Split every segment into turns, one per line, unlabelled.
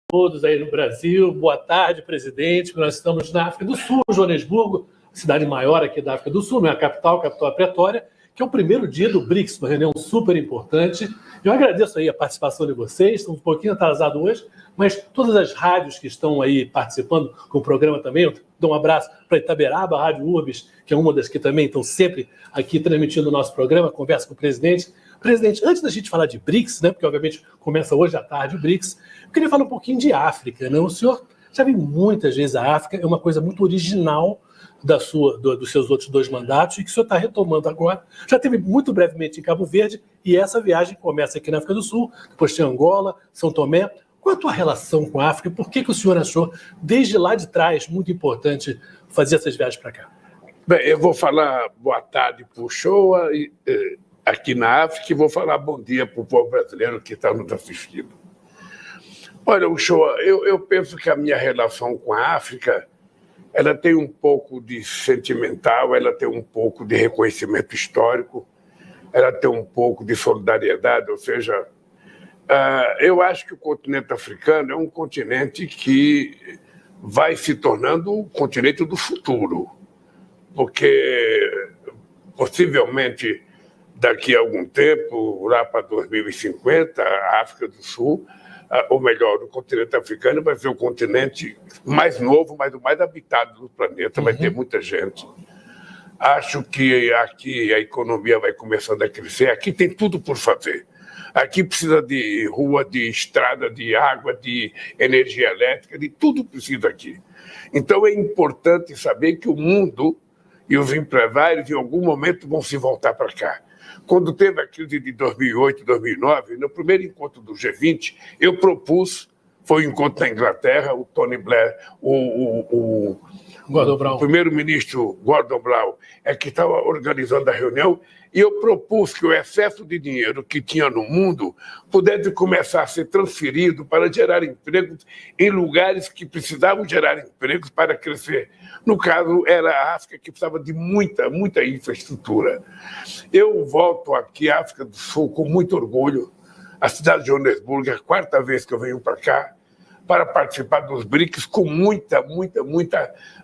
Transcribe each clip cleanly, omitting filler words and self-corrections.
todos aí no Brasil. Boa tarde, presidente. Nós estamos na África do Sul, Joanesburgo, cidade maior aqui da África do Sul, não é a capital é Pretória, que é o primeiro dia do BRICS, uma reunião super importante. Eu agradeço aí a participação de vocês, estamos um pouquinho atrasados hoje, mas todas as rádios que estão aí participando com o programa também, eu dou um abraço para Itaberaba, a Rádio Urbis, que é uma das que também estão sempre aqui transmitindo o nosso programa, conversa com o presidente. Presidente, antes da gente falar de BRICS, né, porque obviamente começa hoje à tarde o BRICS, eu queria falar um pouquinho de África, né? O senhor já viu muitas vezes a África, é uma coisa muito original dos seus outros dois mandatos e que o senhor está retomando agora. Já teve muito brevemente em Cabo Verde e essa viagem começa aqui na África do Sul, depois tem Angola, São Tomé. Qual é a tua relação com a África? Por que o senhor achou, desde lá de trás, muito importante fazer essas viagens para cá?
Bem, eu vou falar boa tarde para o Shoa, aqui na África, e vou falar bom dia para o povo brasileiro que está nos assistindo. Olha, o Shoa, eu penso que a minha relação com a África, ela tem um pouco de sentimental, ela tem um pouco de reconhecimento histórico, ela tem um pouco de solidariedade, ou seja, eu acho que o continente africano é um continente que vai se tornando o continente do futuro, porque possivelmente daqui a algum tempo, lá para 2050, a África do Sul, ou melhor, o continente africano vai ser o continente mais novo, mas o mais habitado do planeta, vai ter muita gente. Acho que aqui a economia vai começando a crescer, aqui tem tudo por fazer. Aqui precisa de rua, de estrada, de água, de energia elétrica, de tudo precisa aqui. Então é importante saber que o mundo e os empresários em algum momento vão se voltar para cá. Quando teve a crise de 2008, 2009, no primeiro encontro do G20, eu propus, foi um encontro na Inglaterra, o Tony Blair, o primeiro-ministro Gordon Brown é que estava organizando a reunião, e eu propus que o excesso de dinheiro que tinha no mundo pudesse começar a ser transferido para gerar empregos em lugares que precisavam gerar empregos para crescer. No caso, era a África que precisava de muita infraestrutura. Eu volto aqui à África do Sul com muito orgulho. A cidade de Joanesburgo é a quarta vez que eu venho para cá para participar dos BRICS com muita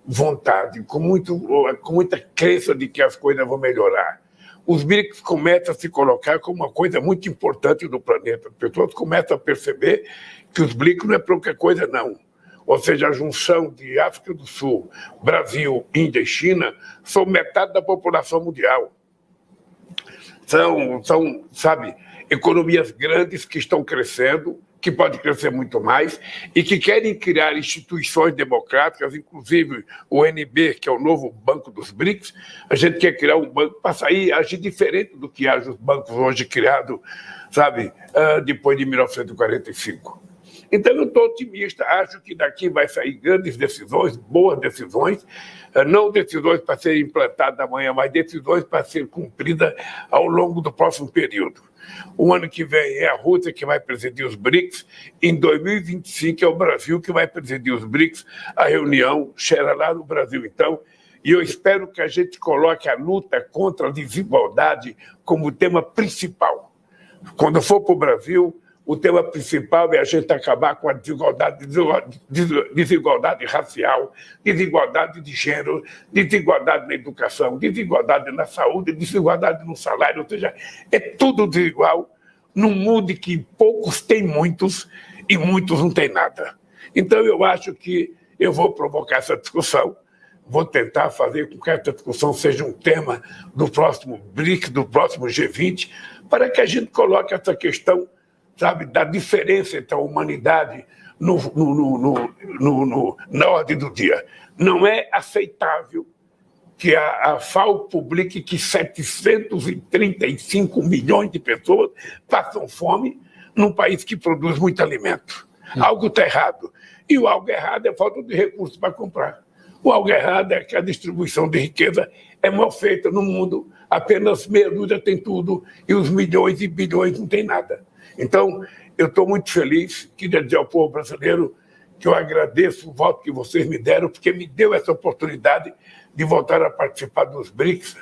vontade, com muita crença de que as coisas vão melhorar. Os BRICS começam a se colocar como uma coisa muito importante no planeta. As pessoas começam a perceber que os BRICS não é pouca coisa, não. Ou seja, a junção de África do Sul, Brasil, Índia e China são metade da população mundial. São, sabe, economias grandes que estão crescendo, que podem crescer muito mais, e que querem criar instituições democráticas, inclusive o NB, que é o novo banco dos BRICS. A gente quer criar um banco para agir diferente do que agem os bancos hoje criados, sabe, depois de 1945. Então, eu estou otimista, acho que daqui vai sair grandes decisões, boas decisões, não decisões para serem implantadas amanhã, mas decisões para serem cumpridas ao longo do próximo período. O ano que vem é a Rússia que vai presidir os BRICS, em 2025 é o Brasil que vai presidir os BRICS, a reunião será lá no Brasil, então, e eu espero que a gente coloque a luta contra a desigualdade como tema principal. Quando for para o Brasil, o tema principal é a gente acabar com a desigualdade racial, desigualdade de gênero, desigualdade na educação, desigualdade na saúde, desigualdade no salário, ou seja, é tudo desigual num mundo que poucos têm muitos e muitos não têm nada. Então, eu acho que eu vou provocar essa discussão, vou tentar fazer com que essa discussão seja um tema do próximo BRICS, do próximo G20, para que a gente coloque essa questão, sabe, da diferença entre a humanidade na ordem do dia. Não é aceitável que a FAO publique que 735 milhões de pessoas passam fome num país que produz muito alimento. Algo está errado. E o algo errado é falta de recursos para comprar. O algo errado é que a distribuição de riqueza é mal feita no mundo. Apenas meia dúzia tem tudo e os milhões e bilhões não tem nada. Então, eu estou muito feliz, queria dizer ao povo brasileiro que eu agradeço o voto que vocês me deram, porque me deu essa oportunidade de voltar a participar dos BRICS,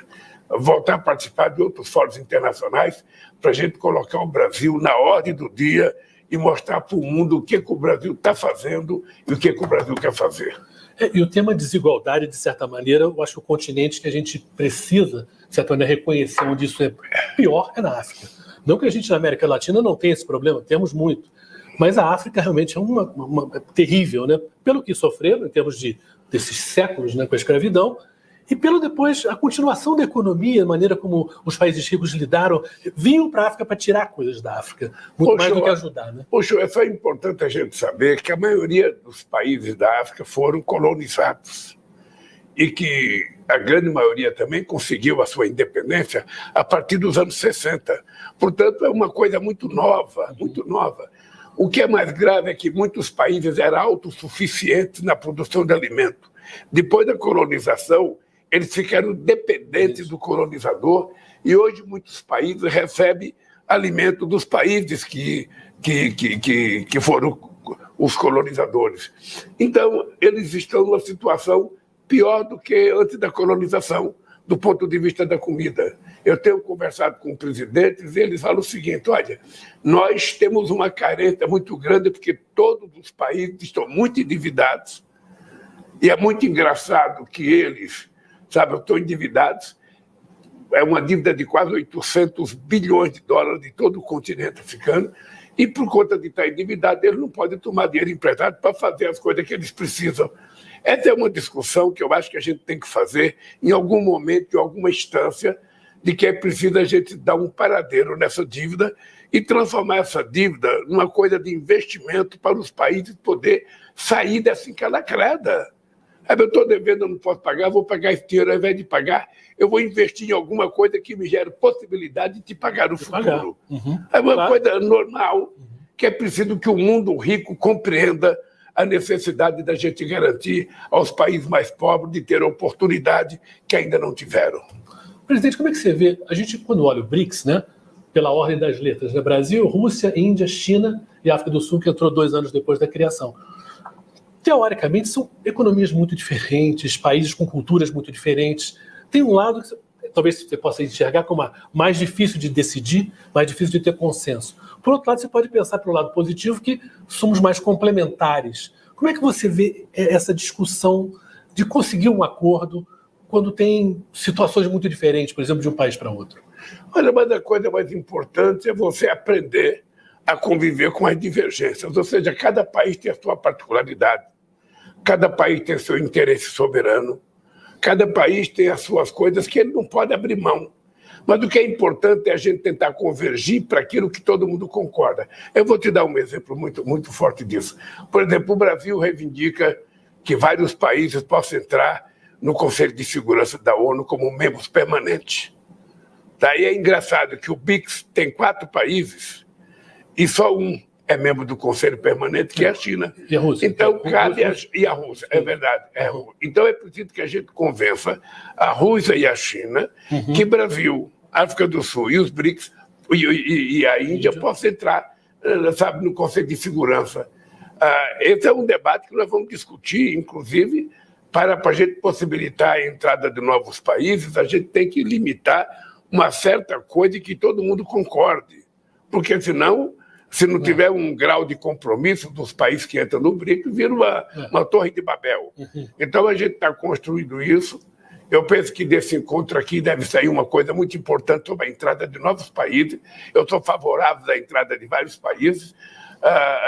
voltar a participar de outros fóruns internacionais, para a gente colocar o Brasil na ordem do dia e mostrar para o mundo o que o Brasil está fazendo e o que o Brasil quer fazer.
E o tema desigualdade, de certa maneira, eu acho que o continente que a gente precisa, de certa maneira, reconhecer onde isso é pior é na África. Não que a gente na América Latina não tenha esse problema, temos muito. Mas a África realmente é uma terrível, né? Pelo que sofreram, em termos desses séculos, né, com a escravidão, e pelo depois a continuação da economia, a maneira como os países ricos lidaram, vinham para a África para tirar coisas da África, muito mais do que ajudar. Né?
Poxa, é só importante a gente saber que a maioria dos países da África foram colonizados e que a grande maioria também conseguiu a sua independência a partir dos anos 60. Portanto, é uma coisa muito nova, muito nova. O que é mais grave é que muitos países eram autossuficientes na produção de alimento. Depois da colonização, eles ficaram dependentes do colonizador e hoje muitos países recebem alimento dos países que foram os colonizadores. Então, eles estão numa situação pior do que antes da colonização, do ponto de vista da comida. Eu tenho conversado com presidentes e eles falam o seguinte: olha, nós temos uma carência muito grande porque todos os países estão muito endividados e é muito engraçado que eles, estão endividados, é uma dívida de quase 800 bilhões de dólares de todo o continente africano e por conta de estar endividado, eles não podem tomar dinheiro emprestado para fazer as coisas que eles precisam. Essa é uma discussão que eu acho que a gente tem que fazer em algum momento, em alguma instância, de que é preciso a gente dar um paradeiro nessa dívida e transformar essa dívida numa coisa de investimento para os países poder sair dessa encalacrada. Eu estou devendo, eu não posso pagar, vou pagar esse dinheiro, ao invés de pagar, eu vou investir em alguma coisa que me gere possibilidade de te pagar no futuro. É uma coisa normal, que é preciso que o mundo rico compreenda a necessidade da gente garantir aos países mais pobres de ter a oportunidade que ainda não tiveram.
Presidente, como é que você vê? A gente, quando olha o BRICS, né, pela ordem das letras, né, Brasil, Rússia, Índia, China e África do Sul, que entrou 2 anos depois da criação. Teoricamente, são economias muito diferentes, países com culturas muito diferentes. Tem um lado que talvez você possa enxergar como mais difícil de decidir, mais difícil de ter consenso. Por outro lado, você pode pensar pelo lado positivo que somos mais complementares. Como é que você vê essa discussão de conseguir um acordo quando tem situações muito diferentes, por exemplo, de um país para outro?
Olha, mas a coisa mais importante é você aprender a conviver com as divergências. Ou seja, cada país tem a sua particularidade, cada país tem seu interesse soberano, cada país tem as suas coisas que ele não pode abrir mão. Mas o que é importante é a gente tentar convergir para aquilo que todo mundo concorda. Eu vou te dar um exemplo muito, muito forte disso. Por exemplo, o Brasil reivindica que vários países possam entrar no Conselho de Segurança da ONU como membros permanentes. Daí é engraçado que o BRICS tem 4 países e só um é membro do Conselho Permanente, que é a China.
E a Rússia.
Então, cabe e a Rússia, é verdade. Então, é preciso que a gente convença a Rússia e a China que Brasil, África do Sul e os BRICS e a Índia possam entrar, no Conselho de Segurança. Esse é um debate que nós vamos discutir, inclusive, para a gente possibilitar a entrada de novos países, a gente tem que limitar uma certa coisa que todo mundo concorde, porque senão, se não tiver um grau de compromisso dos países que entram no BRICS, vira uma torre de Babel. Então, a gente está construindo isso. Eu penso que desse encontro aqui deve sair uma coisa muito importante sobre a entrada de novos países. Eu sou favorável à entrada de vários países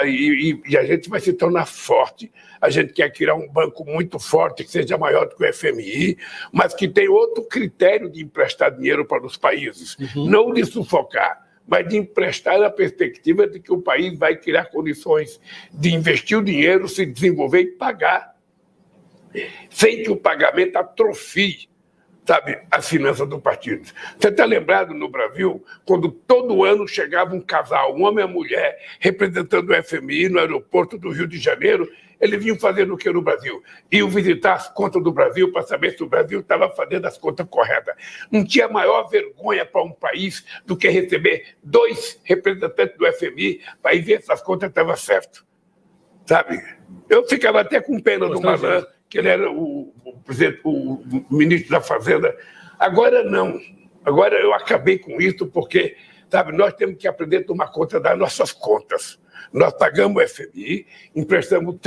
e a gente vai se tornar forte. A gente quer criar um banco muito forte, que seja maior do que o FMI, mas que tenha outro critério de emprestar dinheiro para os países, não de sufocar, mas de emprestar na perspectiva de que o país vai criar condições de investir o dinheiro, se desenvolver e pagar, sem que o pagamento atrofie, as finanças do partido. Você está lembrado no Brasil, quando todo ano chegava um casal, um homem e uma mulher, representando o FMI no aeroporto do Rio de Janeiro, eles vinham fazendo o que no Brasil? Iam visitar as contas do Brasil para saber se o Brasil estava fazendo as contas corretas. Não tinha maior vergonha para um país do que receber 2 representantes do FMI para ir ver se as contas estavam certas. Eu ficava até com pena do Malan, que ele era o ministro da Fazenda. Agora não. Agora eu acabei com isso porque, nós temos que aprender a tomar conta das nossas contas. Nós pagamos o FMI, emprestamos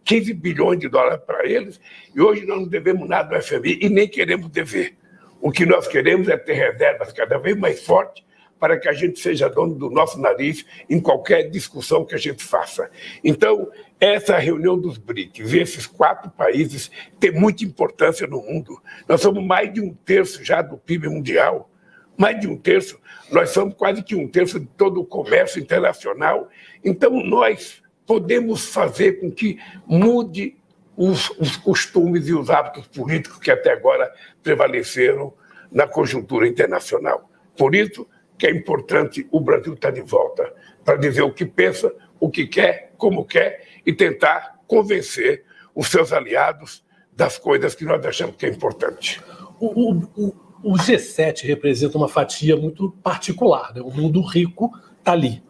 15 bilhões de dólares para eles, e hoje nós não devemos nada ao FMI e nem queremos dever. O que nós queremos é ter reservas cada vez mais fortes para que a gente seja dono do nosso nariz em qualquer discussão que a gente faça. Então, essa reunião dos BRICS, esses 4 países, tem muita importância no mundo. Nós somos mais de 1/3 já do PIB mundial. Mais de 1/3. Nós somos quase que 1/3 de todo o comércio internacional. Então, nós podemos fazer com que mude os costumes e os hábitos políticos que até agora prevaleceram na conjuntura internacional. Por isso que é importante o Brasil estar de volta, para dizer o que pensa, o que quer, como quer, e tentar convencer os seus aliados das coisas que nós achamos que é importante.
O G7 representa uma fatia muito particular, né? O mundo rico está ali.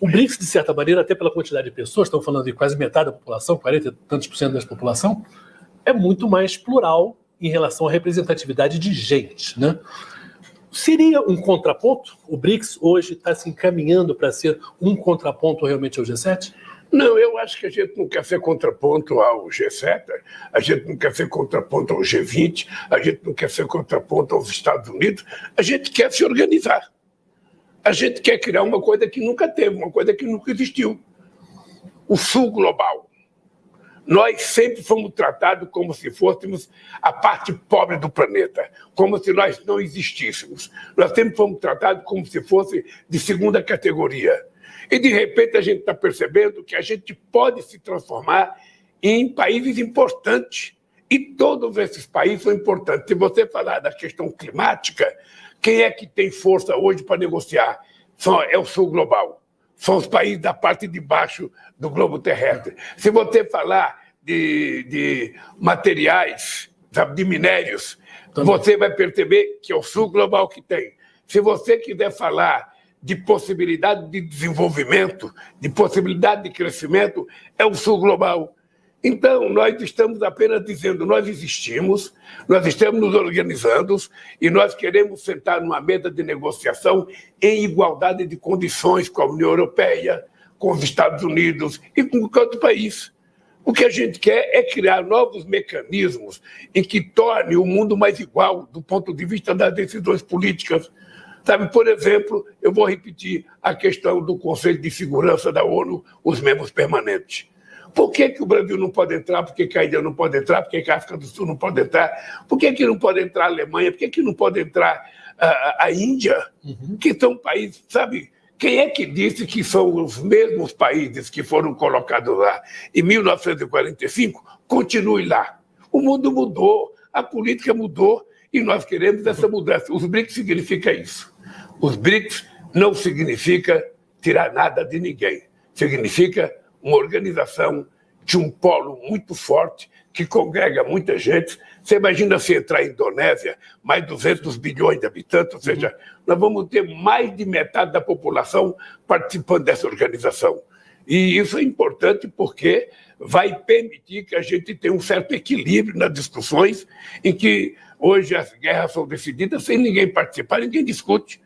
O BRICS, de certa maneira, até pela quantidade de pessoas, estão falando de quase metade da população, 40 e tantos por cento da população, é muito mais plural em relação à representatividade de gente, né? Seria um contraponto? O BRICS hoje está se encaminhando para ser um contraponto realmente ao G7?
Não, eu acho que a gente não quer ser contraponto ao G7, a gente não quer ser contraponto ao G20, a gente não quer ser contraponto aos Estados Unidos, a gente quer se organizar. A gente quer criar uma coisa que nunca teve, uma coisa que nunca existiu. O Sul Global. Nós sempre fomos tratados como se fôssemos a parte pobre do planeta, como se nós não existíssemos. Nós sempre fomos tratados como se fosse de segunda categoria. E, de repente, a gente está percebendo que a gente pode se transformar em países importantes. E todos esses países são importantes. Se você falar da questão climática, quem é que tem força hoje para negociar? É o Sul Global. São os países da parte de baixo do globo terrestre. Se você falar de materiais, sabe, de minérios, você vai perceber que é o Sul Global que tem. Se você quiser falar de possibilidade de desenvolvimento, de possibilidade de crescimento, é o Sul Global. Então, nós estamos apenas dizendo, nós existimos, nós estamos nos organizando e nós queremos sentar numa mesa de negociação em igualdade de condições com a União Europeia, com os Estados Unidos e com qualquer outro país. O que a gente quer é criar novos mecanismos em que torne o mundo mais igual do ponto de vista das decisões políticas. Sabe, por exemplo, eu vou repetir a questão do Conselho de Segurança da ONU, os membros permanentes. Por que o Brasil não pode entrar? Por que a Índia não pode entrar? Por que a África do Sul não pode entrar? Por que não pode entrar a Alemanha? Por que não pode entrar a Índia? Que são países, sabe? Quem é que disse que são os mesmos países que foram colocados lá em 1945? Continue lá. O mundo mudou, a política mudou e nós queremos essa mudança. Os BRICS significa isso. Os BRICS não significa tirar nada de ninguém. Significa uma organização de um polo muito forte, que congrega muita gente. Você imagina se entrar a Indonésia, mais 200 bilhões de habitantes, ou seja, nós vamos ter mais de metade da população participando dessa organização. E isso é importante porque vai permitir que a gente tenha um certo equilíbrio nas discussões, em que hoje as guerras são decididas sem ninguém participar, ninguém discute.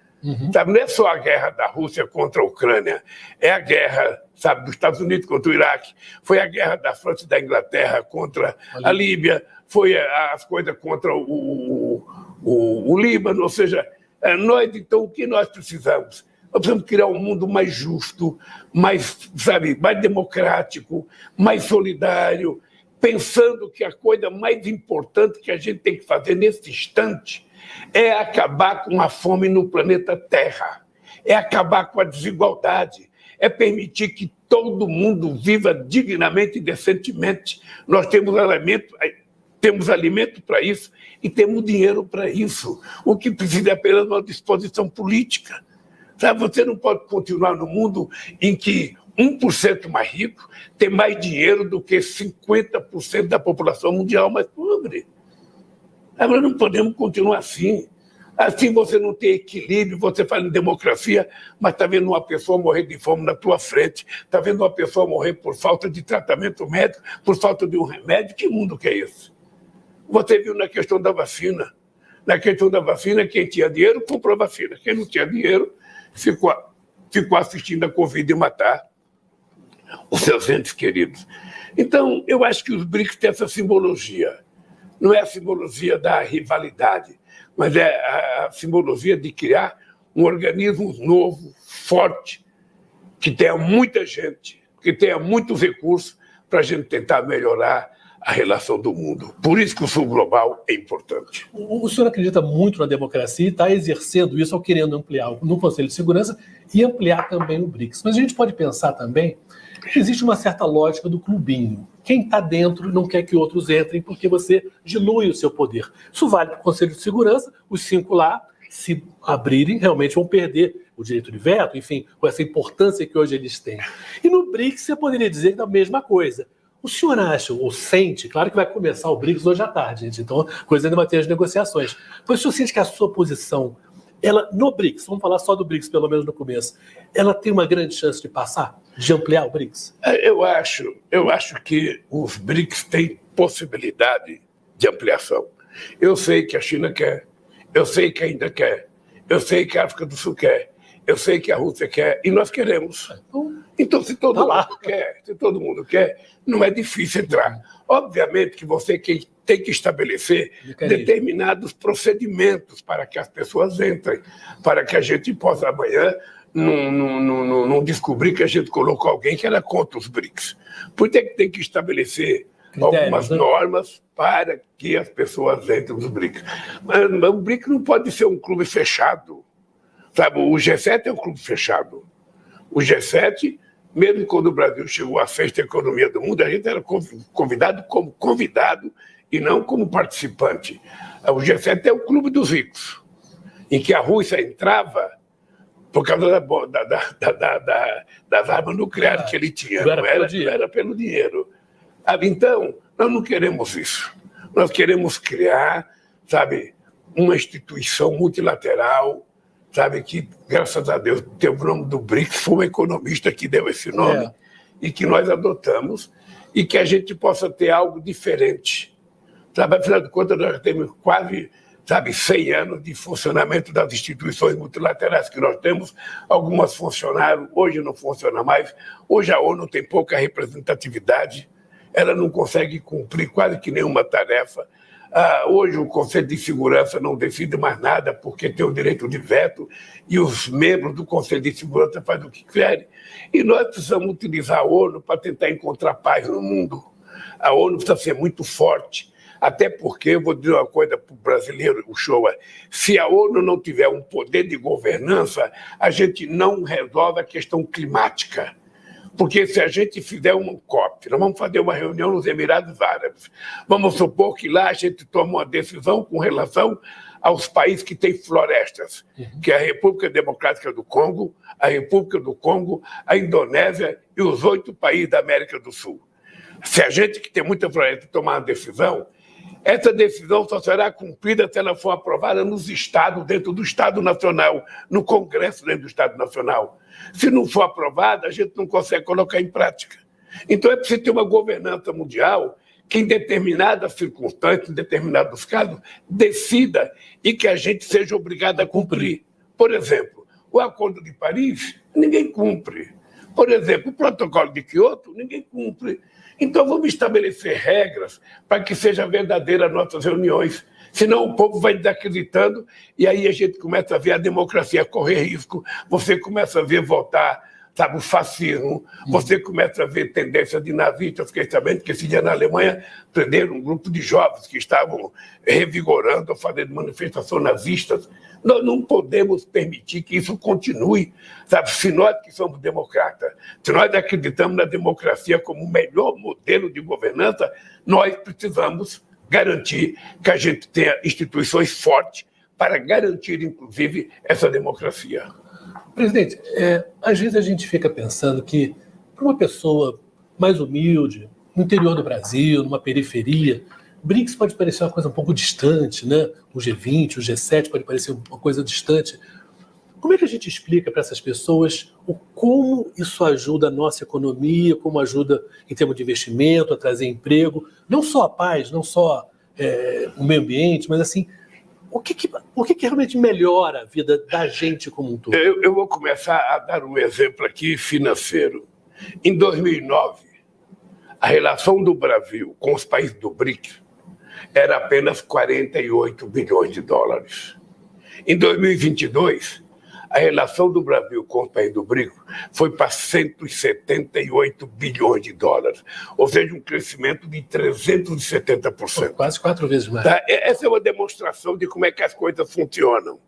Sabe, não é só a guerra da Rússia contra a Ucrânia, é a guerra, sabe, dos Estados Unidos contra o Iraque, foi a guerra da França e da Inglaterra contra a Líbia, foi as coisas contra o Líbano, ou seja, nós, então, o que nós precisamos? Nós precisamos criar um mundo mais justo, mais, sabe, mais democrático, mais solidário, pensando que a coisa mais importante que a gente tem que fazer nesse instante é acabar com a fome no planeta Terra, é acabar com a desigualdade, é permitir que todo mundo viva dignamente e decentemente. Nós temos alimento para isso e temos dinheiro para isso. O que precisa é apenas uma disposição política. Sabe, você não pode continuar no mundo em que 1% mais rico tem mais dinheiro do que 50% da população mundial mais pobre. Agora não podemos continuar assim. Assim você não tem equilíbrio, você fala em democracia, mas está vendo uma pessoa morrer de fome na tua frente, está vendo uma pessoa morrer por falta de tratamento médico, por falta de um remédio. Que mundo que é esse? Você viu na questão da vacina. Na questão da vacina, quem tinha dinheiro comprou vacina. Quem não tinha dinheiro ficou assistindo a Covid matar. os seus entes queridos. Então, eu acho que os BRICS têm essa simbologia. Não é a simbologia da rivalidade, mas é a simbologia de criar um organismo novo, forte, que tenha muita gente, que tenha muitos recursos para a gente tentar melhorar a relação do mundo. Por isso que o Sul Global é importante.
O senhor acredita muito na democracia e está exercendo isso, ou querendo ampliar no Conselho de Segurança e ampliar também o BRICS. Mas a gente pode pensar também que existe uma certa lógica do clubinho. Quem está dentro não quer que outros entrem porque você dilui o seu poder. Isso vale para o Conselho de Segurança, os 5 lá, se abrirem, realmente vão perder o direito de veto, enfim, com essa importância que hoje eles têm. E no BRICS você poderia dizer a mesma coisa. O senhor acha, ou sente, claro que vai começar o BRICS hoje à tarde, gente, então a coisa ainda vai ter as negociações, mas o senhor sente que a sua posição, ela no BRICS, vamos falar só do BRICS pelo menos no começo, ela tem uma grande chance de passar, de ampliar o BRICS?
Eu acho que os BRICS têm possibilidade de ampliação. Eu sei que a China quer, eu sei que a Índia quer, eu sei que a África do Sul quer, eu sei que a Rússia quer e nós queremos. Então, se todo mundo quer, não é difícil entrar. Obviamente que você tem que estabelecer determinados procedimentos para que as pessoas entrem, para que a gente possa amanhã não descobrir que a gente colocou alguém que era contra os BRICS. Por isso tem que estabelecer algumas normas para que as pessoas entrem nos BRICS. Mas o BRICS não pode ser um clube fechado. Sabe, o G7 é um clube fechado. O G7, mesmo quando o Brasil chegou à 6ª economia do mundo, a gente era convidado como convidado e não como participante. O G7 é o clube dos ricos, em que a Rússia entrava por causa das armas nucleares que ele tinha. Não era pelo dinheiro. Então, nós não queremos isso. Nós queremos criar, sabe, uma instituição multilateral, sabe, que, graças a Deus, tem o nome do BRICS, foi um economista que deu esse nome, e que nós adotamos, e que a gente possa ter algo diferente. Sabe, afinal de contas, nós temos quase, 100 anos de funcionamento das instituições multilaterais que nós temos. Algumas funcionaram, hoje não funciona mais. Hoje a ONU tem pouca representatividade, ela não consegue cumprir quase que nenhuma tarefa. Hoje o Conselho de Segurança não decide mais nada porque tem o direito de veto e os membros do Conselho de Segurança fazem o que querem. E nós precisamos utilizar a ONU para tentar encontrar paz no mundo. A ONU precisa ser muito forte, até porque, eu vou dizer uma coisa para o brasileiro, o Shoa, se a ONU não tiver um poder de governança, a gente não resolve a questão climática. Porque se a gente fizer um COP, nós vamos fazer uma reunião nos Emirados Árabes, vamos supor que lá a gente toma uma decisão com relação aos países que têm florestas, que é a República Democrática do Congo, a República do Congo, a Indonésia e os 8 países da América do Sul. Se a gente que tem muita floresta tomar uma decisão, essa decisão só será cumprida se ela for aprovada nos estados, dentro do Estado Nacional, no Congresso dentro do Estado Nacional. Se não for aprovada, a gente não consegue colocar em prática. Então é preciso ter uma governança mundial que, em determinadas circunstâncias, em determinados casos, decida e que a gente seja obrigado a cumprir. Por exemplo, o Acordo de Paris, ninguém cumpre. Por exemplo, o Protocolo de Quioto, ninguém cumpre. Então vamos estabelecer regras para que sejam verdadeiras nossas reuniões. Senão o povo vai desacreditando e aí a gente começa a ver a democracia correr risco, você começa a ver voltar, o fascismo, você começa a ver tendência de nazistas. Fiquei sabendo que esse dia na Alemanha prenderam um grupo de jovens que estavam revigorando, fazendo manifestações nazistas. Nós não podemos permitir que isso continue, se nós que somos democratas, se nós acreditamos na democracia como o melhor modelo de governança, nós precisamos garantir que a gente tenha instituições fortes para garantir, inclusive, essa democracia.
Presidente, às vezes a gente fica pensando que, para uma pessoa mais humilde, no interior do Brasil, numa periferia, BRICS pode parecer uma coisa um pouco distante, né? O G20, o G7 pode parecer uma coisa distante. Como é que a gente explica para essas pessoas como isso ajuda a nossa economia, como ajuda em termos de investimento, a trazer emprego, não só a paz, não só o meio ambiente, mas assim, o que realmente melhora a vida da gente como um todo?
Eu vou começar a dar um exemplo aqui financeiro. Em 2009, a relação do Brasil com os países do BRICS era apenas 48 bilhões de dólares. Em 2022, a relação do Brasil com os países do BRICS foi para 178 bilhões de dólares, ou seja, um crescimento de 370%.
Quase 4 vezes mais.
Tá? Essa é uma demonstração de como é que as coisas funcionam.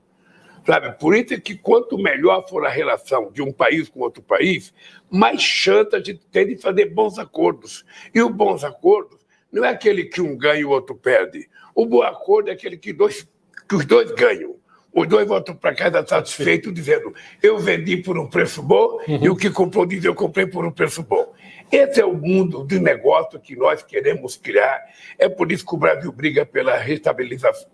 Sabe? Por isso é que quanto melhor for a relação de um país com outro país, mais chance a gente tem de fazer bons acordos. E os bons acordos não é aquele que um ganha e o outro perde. O bom acordo é aquele que os dois ganham. Os dois voltam para casa satisfeitos, dizendo: eu vendi por um preço bom, e o que comprou diz: eu comprei por um preço bom. Esse é o mundo de negócio que nós queremos criar. É por isso que o Brasil briga pela restabilização,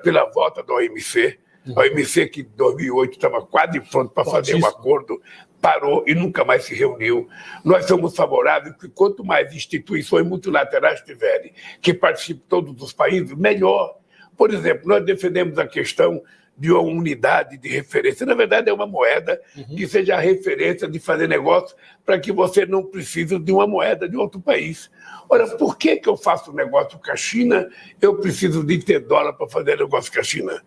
pela volta da OMC. A OMC, que em 2008 estava quase pronto para fazer um acordo, parou e nunca mais se reuniu. Nós somos favoráveis que quanto mais instituições multilaterais tiverem, que participem todos os países, melhor. Por exemplo, nós defendemos a questão de uma unidade de referência. Na verdade, é uma moeda que seja a referência de fazer negócio para que você não precise de uma moeda de outro país. Ora, por que eu faço negócio com a China? Eu preciso de ter dólar para fazer negócio com a China.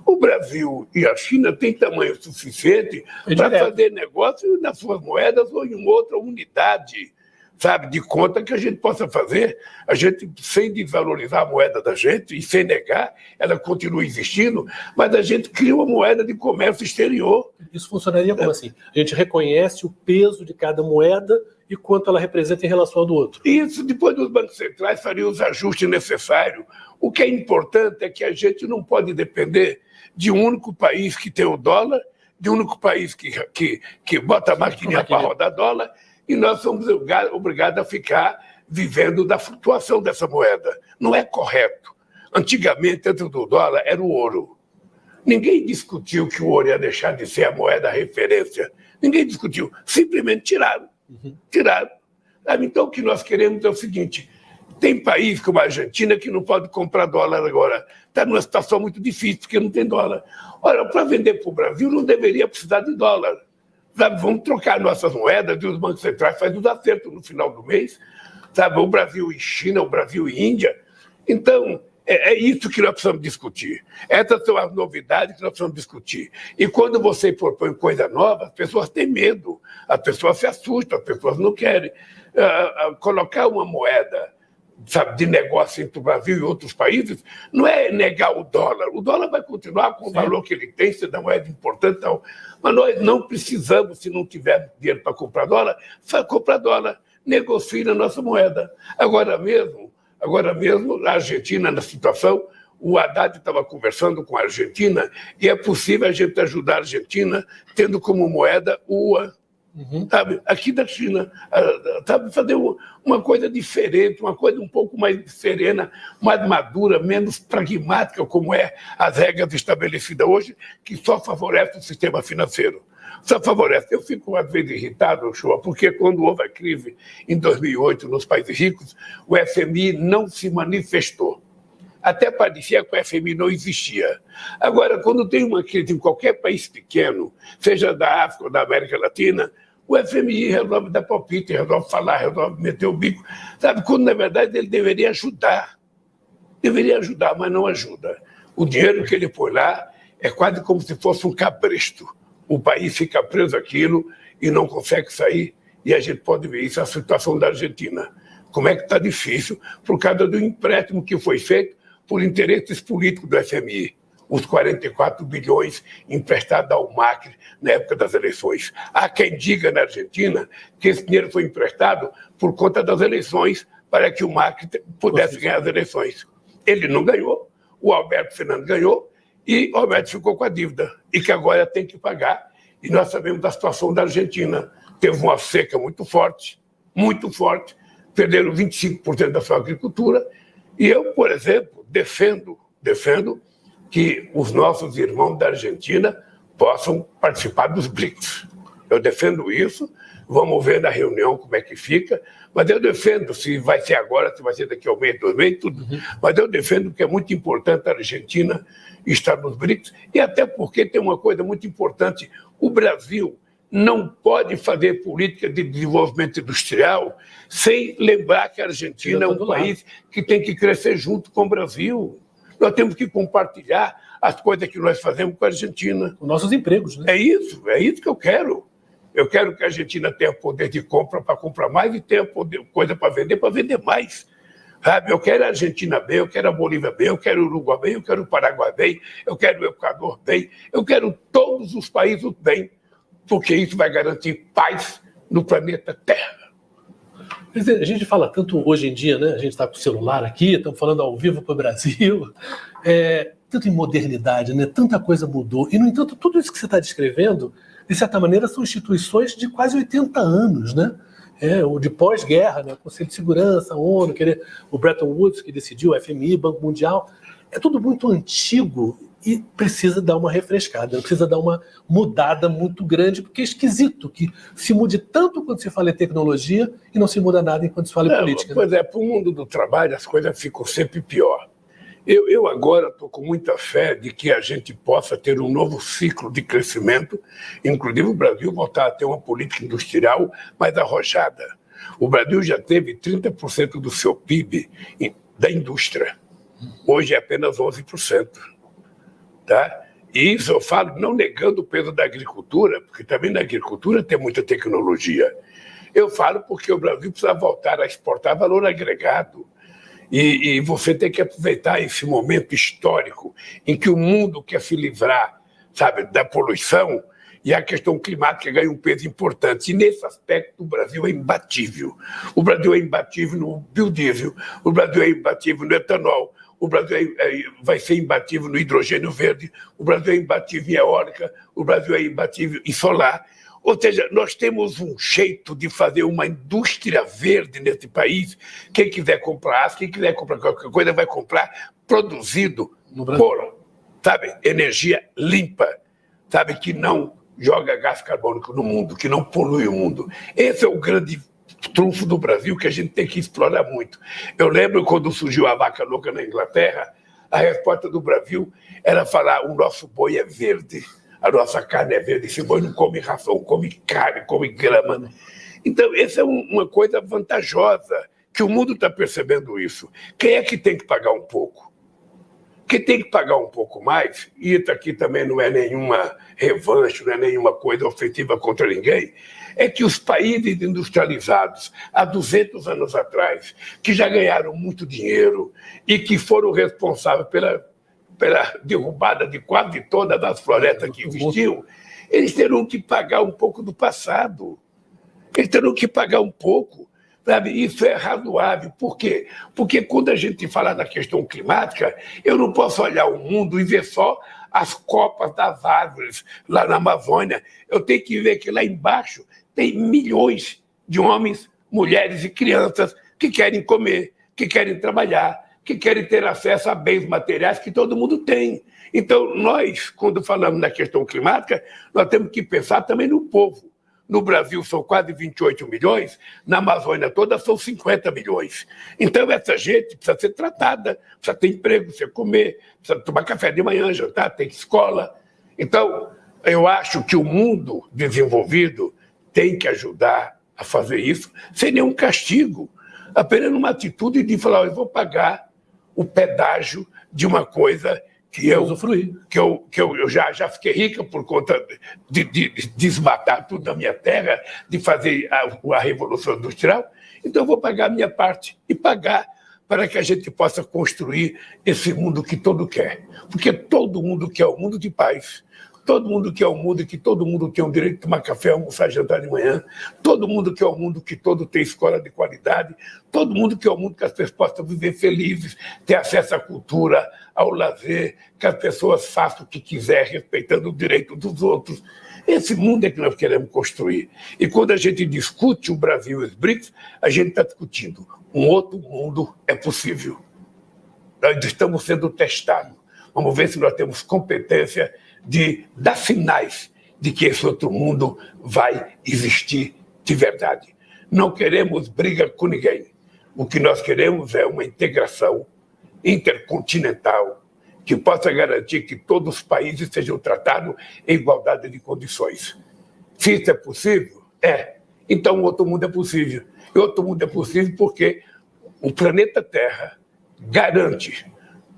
O Brasil e a China têm tamanho suficiente para fazer negócio nas suas moedas ou em outra unidade, sabe, de conta que a gente possa fazer. A gente, sem desvalorizar a moeda da gente e sem negar, ela continua existindo, mas a gente cria uma moeda de comércio exterior.
Isso funcionaria como assim? A gente reconhece o peso de cada moeda e quanto ela representa em relação ao do outro.
Isso, depois dos bancos centrais fariam os ajustes necessários. O que é importante é que a gente não pode depender de um único país que tem o dólar, de um único país que bota a maquininha para rodar dólar, e nós somos obrigados a ficar vivendo da flutuação dessa moeda. Não é correto. Antigamente, antes do dólar, era o ouro. Ninguém discutiu que o ouro ia deixar de ser a moeda referência. Ninguém discutiu. Simplesmente tiraram. Tiraram. Então, o que nós queremos é o seguinte: tem país como a Argentina que não pode comprar dólar agora. Está numa situação muito difícil, porque não tem dólar. Ora, para vender para o Brasil, não deveria precisar de dólar. Sabe, vamos trocar nossas moedas e os bancos centrais fazem os acertos no final do mês. Sabe, o Brasil e China, o Brasil e Índia. Então, é isso que nós precisamos discutir. Essas são as novidades que nós precisamos discutir. E quando você propõe coisa nova, as pessoas têm medo, as pessoas se assustam, as pessoas não querem. Colocar uma moeda, sabe, de negócio entre o Brasil e outros países, não é negar o dólar. O dólar vai continuar com o valor que ele tem, sendo uma moeda importante, tal. Mas nós não precisamos, se não tivermos dinheiro para comprar dólar, comprar dólar, negocie na nossa moeda. Agora mesmo, a Argentina, na situação, o Haddad estava conversando com a Argentina e é possível a gente ajudar a Argentina tendo como moeda o yuan. Sabe, aqui da China, sabe, fazer uma coisa diferente, uma coisa um pouco mais serena, mais madura, menos pragmática, como é as regras estabelecidas hoje, que só favorece o sistema financeiro. Só favorece. Eu fico às vezes irritado, Shoa, porque quando houve a crise em 2008 nos países ricos, o FMI não se manifestou. Até parecia que o FMI não existia. Agora, quando tem uma crise em qualquer país pequeno, seja da África ou da América Latina, o FMI resolve dar palpite, resolve falar, resolve meter o bico. Sabe, quando, na verdade, ele deveria ajudar. Deveria ajudar, mas não ajuda. O dinheiro que ele põe lá é quase como se fosse um cabresto. O país fica preso àquilo e não consegue sair. E a gente pode ver isso, a situação da Argentina. Como é que está difícil por causa do empréstimo que foi feito por interesses políticos do FMI. Os 44 bilhões emprestados ao Macri na época das eleições. Há quem diga na Argentina que esse dinheiro foi emprestado por conta das eleições para que o Macri pudesse ganhar as eleições. Ele não ganhou, o Alberto Fernandes ganhou e o Alberto ficou com a dívida e que agora tem que pagar. E nós sabemos da situação da Argentina. Teve uma seca muito forte, perderam 25% da sua agricultura. E eu, por exemplo, defendo que os nossos irmãos da Argentina possam participar dos BRICS. Eu defendo isso, vamos ver na reunião como é que fica, mas eu defendo, se vai ser agora, se vai ser daqui a um mês, 2 meses, tudo. Mas eu defendo que é muito importante a Argentina estar nos BRICS, e até porque tem uma coisa muito importante, o Brasil não pode fazer política de desenvolvimento industrial sem lembrar que a Argentina é um país que tem que crescer junto com o Brasil. Nós temos que compartilhar as coisas que nós fazemos com a Argentina.
Com nossos empregos, né?
É isso que eu quero. Eu quero que a Argentina tenha poder de compra para comprar mais e tenha coisa para vender mais. Sabe? Eu quero a Argentina bem, eu quero a Bolívia bem, eu quero o Uruguai bem, eu quero o Paraguai bem, eu quero o Equador bem, eu quero todos os países bem, porque isso vai garantir paz no planeta Terra.
A gente fala tanto hoje em dia, né? A gente está com o celular aqui, estamos falando ao vivo para o Brasil, tanto em modernidade, né? Tanta coisa mudou. E, no entanto, tudo isso que você está descrevendo, de certa maneira, são instituições de quase 80 anos, né? O de pós-guerra, né? O Conselho de Segurança, a ONU, o Bretton Woods, que decidiu, o FMI, Banco Mundial. É tudo muito antigo e precisa dar uma refrescada, precisa dar uma mudada muito grande, porque é esquisito que se mude tanto quando se fala em tecnologia e não se muda nada enquanto se fala em política.
Pois para o mundo do trabalho as coisas ficam sempre pior. Eu agora estou com muita fé de que a gente possa ter um novo ciclo de crescimento, inclusive o Brasil voltar a ter uma política industrial mais arrojada. O Brasil já teve 30% do seu PIB da indústria. Hoje é apenas 11%. Tá? E isso eu falo não negando o peso da agricultura, porque também na agricultura tem muita tecnologia. Eu falo porque o Brasil precisa voltar a exportar valor agregado. E você tem que aproveitar esse momento histórico em que o mundo quer se livrar, sabe, da poluição, e a questão climática ganha um peso importante. E nesse aspecto o Brasil é imbatível. O Brasil é imbatível no biodiesel, o Brasil é imbatível no etanol, o Brasil vai ser imbatível no hidrogênio verde, o Brasil é imbatível em eólica, o Brasil é imbatível em solar. Ou seja, nós temos um jeito de fazer uma indústria verde nesse país. Quem quiser comprar aço, quem quiser comprar qualquer coisa, vai comprar produzido por, sabe, energia limpa, sabe, que não joga gás carbônico no mundo, que não polui o mundo. Esse é o grande trunfo do Brasil que a gente tem que explorar muito. Eu lembro quando surgiu a vaca louca na Inglaterra, a resposta do Brasil era falar: o nosso boi é verde. A nossa carne é verde, esse boi não come ração, come carne, come grama. Então, essa é uma coisa vantajosa, que o mundo está percebendo isso. Quem é que tem que pagar um pouco? Quem tem que pagar um pouco mais, e isso aqui também não é nenhuma revanche, não é nenhuma coisa ofensiva contra ninguém, é que os países industrializados, há 200 anos atrás, que já ganharam muito dinheiro e que foram responsáveis pela derrubada de quase todas as florestas que existiam, eles terão que pagar um pouco do passado. Eles terão que pagar um pouco. Sabe? Isso é razoável. Por quê? Porque quando a gente fala da questão climática, eu não posso olhar o mundo e ver só as copas das árvores lá na Amazônia. Eu tenho que ver que lá embaixo tem milhões de homens, mulheres e crianças que querem comer, que querem trabalhar, que querem ter acesso a bens materiais que todo mundo tem. Então, nós, quando falamos na questão climática, nós temos que pensar também no povo. No Brasil são quase 28 milhões, na Amazônia toda são 50 milhões. Então, essa gente precisa ser tratada, precisa ter emprego, precisa comer, precisa tomar café de manhã, jantar, tem escola. Então, eu acho que o mundo desenvolvido tem que ajudar a fazer isso sem nenhum castigo, apenas numa atitude de falar: eu vou pagar o pedágio de uma coisa que eu já fiquei rica por conta de desmatar tudo da minha terra, de fazer a Revolução Industrial. Então eu vou pagar a minha parte e pagar para que a gente possa construir esse mundo que todo quer. Porque todo mundo quer um mundo de paz. Todo mundo quer um mundo que todo mundo tem o direito de tomar café, almoçar, jantar de manhã. Todo mundo quer um mundo que todo tem escola de qualidade. Todo mundo quer um mundo que as pessoas possam viver felizes, ter acesso à cultura, ao lazer, que as pessoas façam o que quiser, respeitando o direito dos outros. Esse mundo é que nós queremos construir. E quando a gente discute o Brasil e os BRICS, a gente está discutindo um outro mundo é possível. Nós estamos sendo testados. Vamos ver se nós temos competência de dar sinais de que esse outro mundo vai existir de verdade. Não queremos briga com ninguém. O que nós queremos é uma integração intercontinental que possa garantir que todos os países sejam tratados em igualdade de condições. Se isso é possível, é. Então, outro mundo é possível. E outro mundo é possível porque o planeta Terra garante,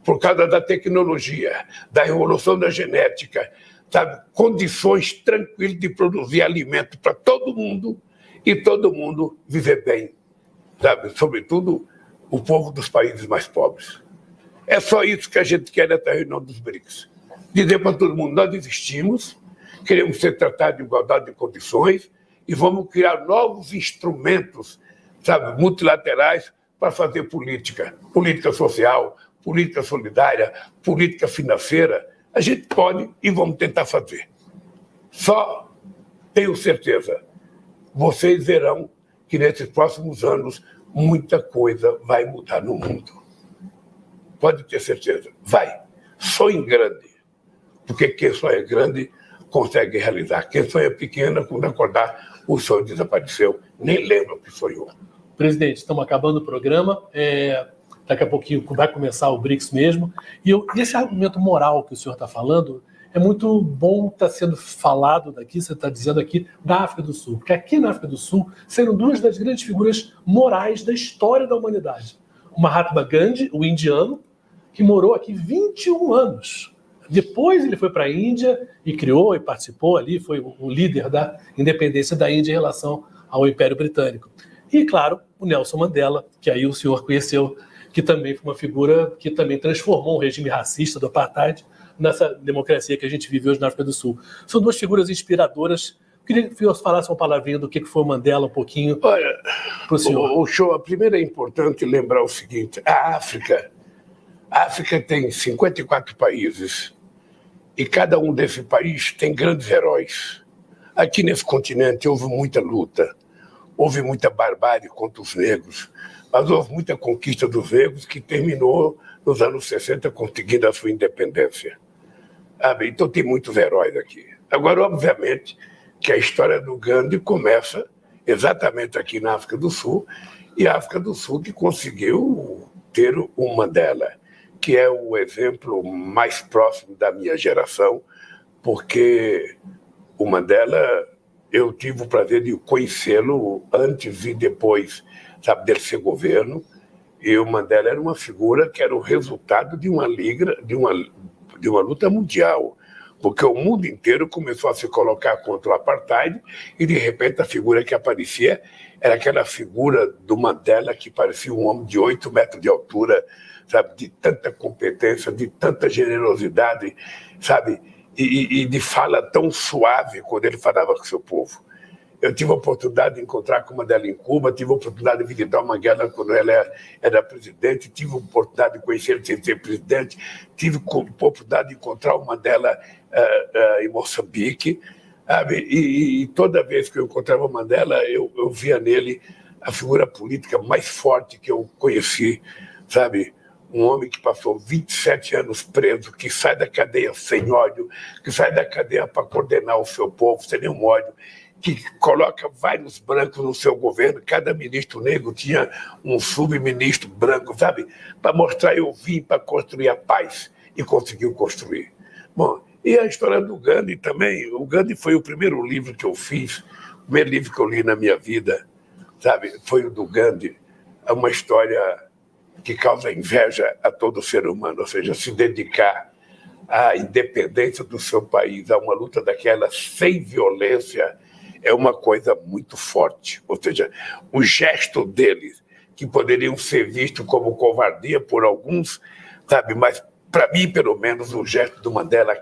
por causa da tecnologia, da evolução da genética, sabe, condições tranquilas de produzir alimento para todo mundo e todo mundo viver bem, sabe? Sobretudo o povo dos países mais pobres. É só isso que a gente quer nessa reunião dos BRICS. Dizer para todo mundo, nós existimos, queremos ser tratados de igualdade de condições e vamos criar novos instrumentos, sabe, multilaterais para fazer política social, política solidária, política financeira. A gente pode e vamos tentar fazer. Só tenho certeza, vocês verão que nesses próximos anos muita coisa vai mudar no mundo. Pode ter certeza, vai. Sonhe grande, porque quem sonha grande consegue realizar. Quem sonha pequeno, quando acordar, o sonho desapareceu, nem lembra o que sonhou.
Presidente, estamos acabando o programa. Daqui a pouquinho vai começar o BRICS mesmo. E esse argumento moral que o senhor está falando é muito bom estar sendo falado daqui, você está dizendo aqui, da África do Sul. Porque aqui na África do Sul serão duas das grandes figuras morais da história da humanidade. O Mahatma Gandhi, o indiano, que morou aqui 21 anos. Depois ele foi para a Índia e criou e participou ali, foi o líder da independência da Índia em relação ao Império Britânico. E, claro, o Nelson Mandela, que aí o senhor conheceu, que também foi uma figura que também transformou o regime racista do apartheid nessa democracia que a gente vive hoje na África do Sul. São duas figuras inspiradoras. Eu queria que o senhor falasse uma palavrinha do que foi o Mandela um pouquinho.
Olha,
para o senhor.
O show, primeiro é importante lembrar o seguinte, a África tem 54 países e cada um desses países tem grandes heróis. Aqui nesse continente houve muita luta, houve muita barbárie contra os negros, mas houve muita conquista dos negros que terminou nos anos 60 conseguindo a sua independência. Então tem muitos heróis aqui. Agora, obviamente, que a história do Gandhi começa exatamente aqui na África do Sul, e a África do Sul que conseguiu ter o Mandela, que é o exemplo mais próximo da minha geração, porque o Mandela, eu tive o prazer de conhecê-lo antes e depois, sabe, dele ser governo, e o Mandela era uma figura que era o resultado de uma luta mundial, porque o mundo inteiro começou a se colocar contra o apartheid e, de repente, a figura que aparecia era aquela figura do Mandela que parecia um homem de 8 metros de altura, sabe, de tanta competência, de tanta generosidade, sabe, e de fala tão suave quando ele falava com o seu povo. Eu tive a oportunidade de encontrar com o Mandela em Cuba, tive a oportunidade de visitar o Mandela quando ela era presidente, tive a oportunidade de conhecer ele sem ser presidente, tive a oportunidade de encontrar o Mandela em Moçambique, sabe? E toda vez que eu encontrava o Mandela, eu via nele a figura política mais forte que eu conheci, sabe? Um homem que passou 27 anos preso, que sai da cadeia sem ódio, que sai da cadeia para coordenar o seu povo sem nenhum ódio, que coloca vários brancos no seu governo, cada ministro negro tinha um subministro branco, sabe? Para mostrar eu vim para construir a paz, e conseguiu construir. Bom, e a história do Gandhi também, o Gandhi foi o primeiro livro que eu fiz, o primeiro livro que eu li na minha vida, sabe? Foi o do Gandhi, é uma história que causa inveja a todo ser humano, ou seja, se dedicar à independência do seu país, a uma luta daquela sem violência, é uma coisa muito forte. Ou seja, o gesto deles, que poderiam ser vistos como covardia por alguns, sabe, mas para mim, pelo menos, o gesto do Mandela,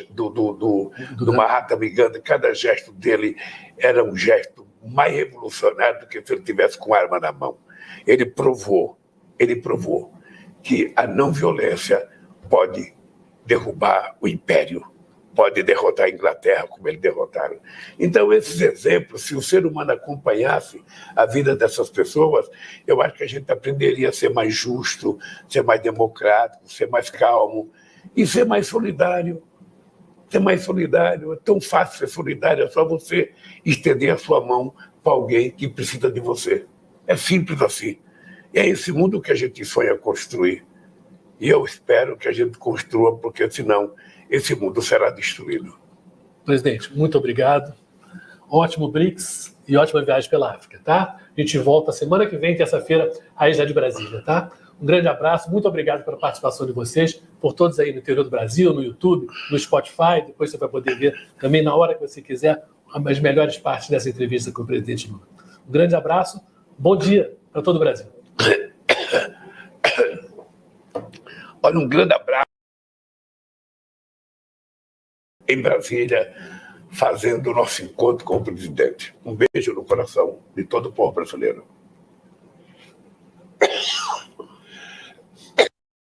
do Mahatma Gandhi, cada gesto dele era um gesto mais revolucionário do que se ele tivesse com arma na mão. Ele provou que a não violência pode derrubar o império, pode derrotar a Inglaterra, como eles derrotaram. Então, esses exemplos, se o ser humano acompanhasse a vida dessas pessoas, eu acho que a gente aprenderia a ser mais justo, ser mais democrático, ser mais calmo e ser mais solidário. Ser mais solidário. É tão fácil ser solidário, é só você estender a sua mão para alguém que precisa de você. É simples assim. E é esse mundo que a gente sonha construir. E eu espero que a gente construa, porque senão esse mundo será destruído.
Presidente, muito obrigado. ótimo BRICS e ótima viagem pela África, tá? A gente volta semana que vem, terça-feira, aí já de Brasília, tá? Um grande abraço, muito obrigado pela participação de vocês, por todos aí no interior do Brasil, no YouTube, no Spotify, depois você vai poder ver também na hora que você quiser as melhores partes dessa entrevista com o presidente Lula. Um grande abraço, bom dia para todo o Brasil.
Olha, um grande abraço em Brasília, fazendo o nosso encontro com o presidente. Um beijo no coração de todo o povo brasileiro.